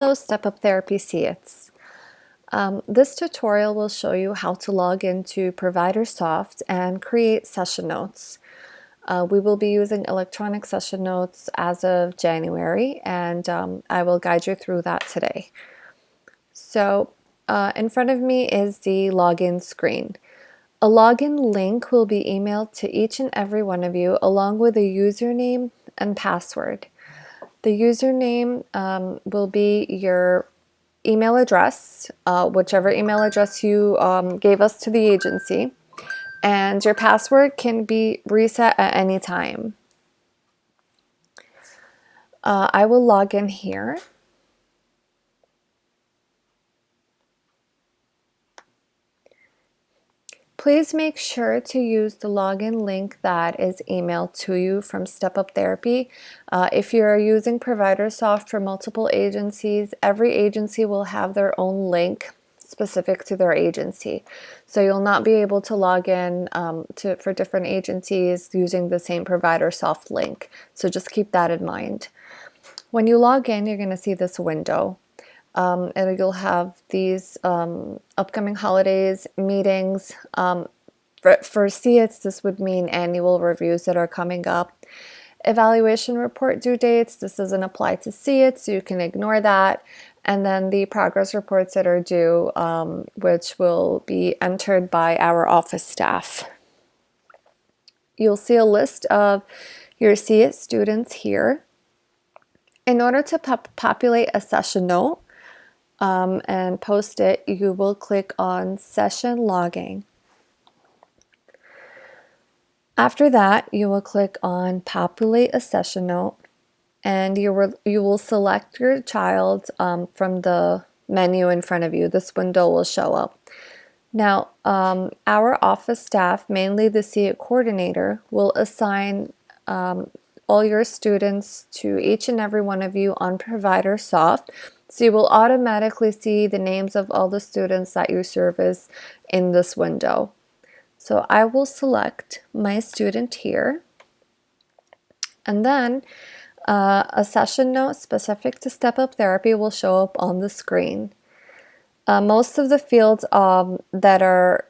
Hello, Step Up Therapy SEITs. This tutorial will show you how to log into ProviderSoft and create session notes. We will be using electronic session notes as of January, and I will guide you through that today. So in front of me is the login screen. A login link will be emailed to each and every one of you along with a username and password. The username will be your email address, whichever email address you gave us to the agency, and your password can be reset at any time. I will log in here. Please make sure to use the login link that is emailed to you from Step Up Therapy. If you're using ProviderSoft for multiple agencies, every agency will have their own link specific to their agency. So you'll not be able to log in for different agencies using the same ProviderSoft link. So just keep that in mind. When you log in, you're going to see this window. And you'll have these upcoming holidays, meetings. For SEITs, this would mean annual reviews that are coming up. Evaluation report due dates, this doesn't apply to SEITs, so you can ignore that. And then the progress reports that are due, which will be entered by our office staff. You'll see a list of your SEIT students here. In order to populate a session note, and post it, you will click on session logging. After that, you will click on populate a session note, and you will select your child from the menu in front of you. This window will show up. Now, our office staff, mainly the SEIT coordinator, will assign all your students to each and every one of you on ProviderSoft. So you will automatically see the names of all the students that you service in this window. So I will select my student here, and then a session note specific to Step Up Therapy will show up on the screen. Most of the fields that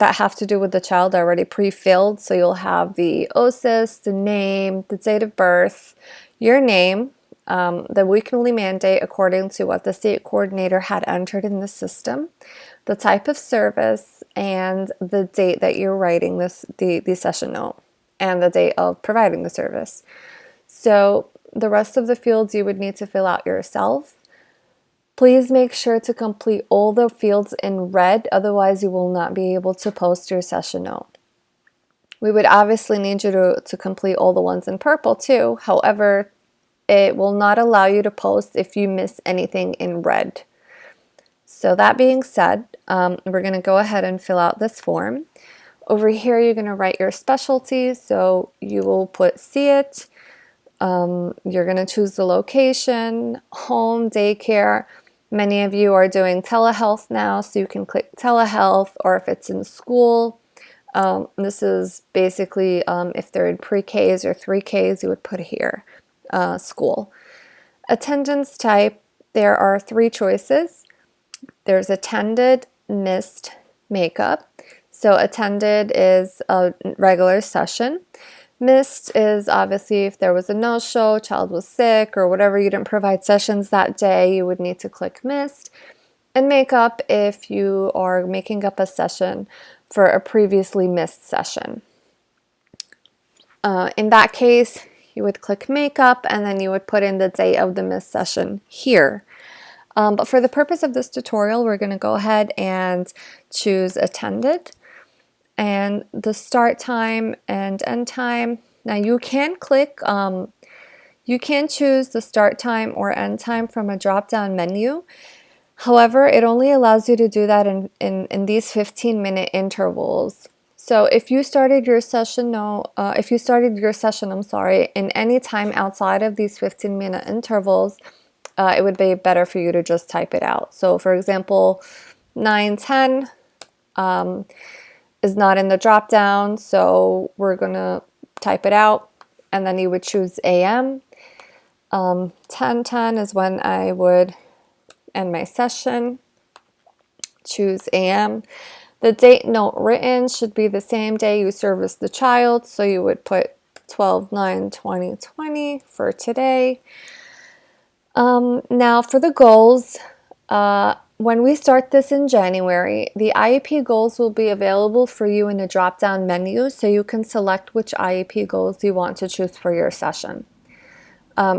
have to do with the child are already pre-filled, so you'll have the OSIS, the name, the date of birth, your name, the weekly mandate according to what the SEIT coordinator had entered in the system, the type of service, and the date that you're writing the session note, and the date of providing the service. So the rest of the fields you would need to fill out yourself. Please make sure to complete all the fields in red, otherwise you will not be able to post your session note. We would obviously need you to complete all the ones in purple too. However, it will not allow you to post if you miss anything in red. So that being said, we're going to go ahead and fill out this form. Over here, you're going to write your specialty. So you will put SEIT. You're going to choose the location, home, daycare. Many of you are doing telehealth now, so you can click telehealth, or if it's in school. This is basically if they're in pre-Ks or 3Ks, you would put here, school. Attendance type, there are 3 choices. There's attended, missed, makeup. So attended is a regular session. Missed is obviously if there was a no-show, child was sick, or whatever, you didn't provide sessions that day, you would need to click missed. And makeup if you are making up a session for a previously missed session. In that case, you would click makeup, and then you would put in the date of the missed session here. But for the purpose of this tutorial, we're going to go ahead and choose attended. And the start time and end time. Now you can click, you can choose the start time or end time from a drop-down menu. However, it only allows you to do that in these 15-minute intervals. So if you started your session, in any time outside of these 15-minute intervals, it would be better for you to just type it out. So for example, 9:10. Is not in the drop down, so we're gonna type it out, and then you would choose AM. 10:10 is when I would end my session. Choose AM. The date note written should be the same day you service the child, so you would put 12/9/2020 for today. Now for the goals, when we start this in January, the IEP goals will be available for you in a drop-down menu, so you can select which IEP goals you want to choose for your session.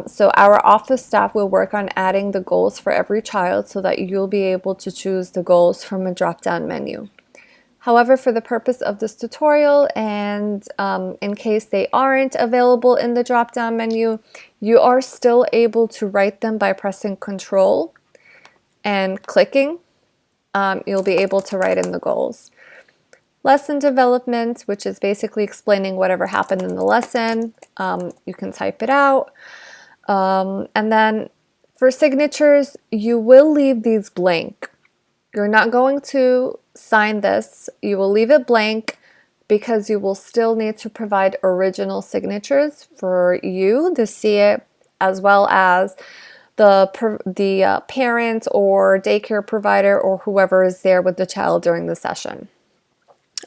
So our office staff will work on adding the goals for every child so that you'll be able to choose the goals from a drop-down menu. However, for the purpose of this tutorial and in case they aren't available in the drop-down menu, you are still able to write them by pressing Control and clicking. You'll be able to write in the goals. Lesson development, which is basically explaining whatever happened in the lesson. You can type it out. And then for signatures, you will leave these blank. You're not going to sign this. You will leave it blank because you will still need to provide original signatures for you to see it, as well as the parent or daycare provider or whoever is there with the child during the session.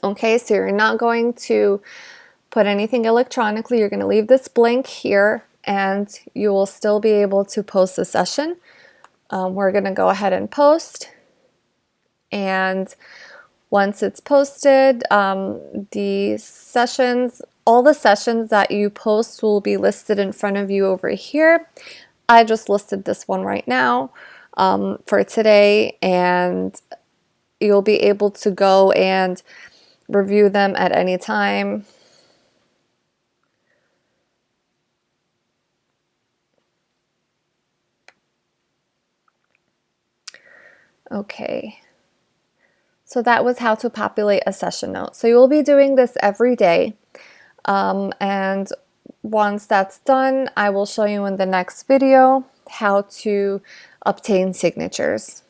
Okay, so you're not going to put anything electronically. You're going to leave this blank here, and you will still be able to post the session. We're going to go ahead and post, and once it's posted, the sessions, all the sessions that you post will be listed in front of you over here. I just listed this one right now for today, and you'll be able to go and review them at any time. Okay, so that was how to populate a session note. So you will be doing this every day, and once that's done, I will show you in the next video how to obtain signatures.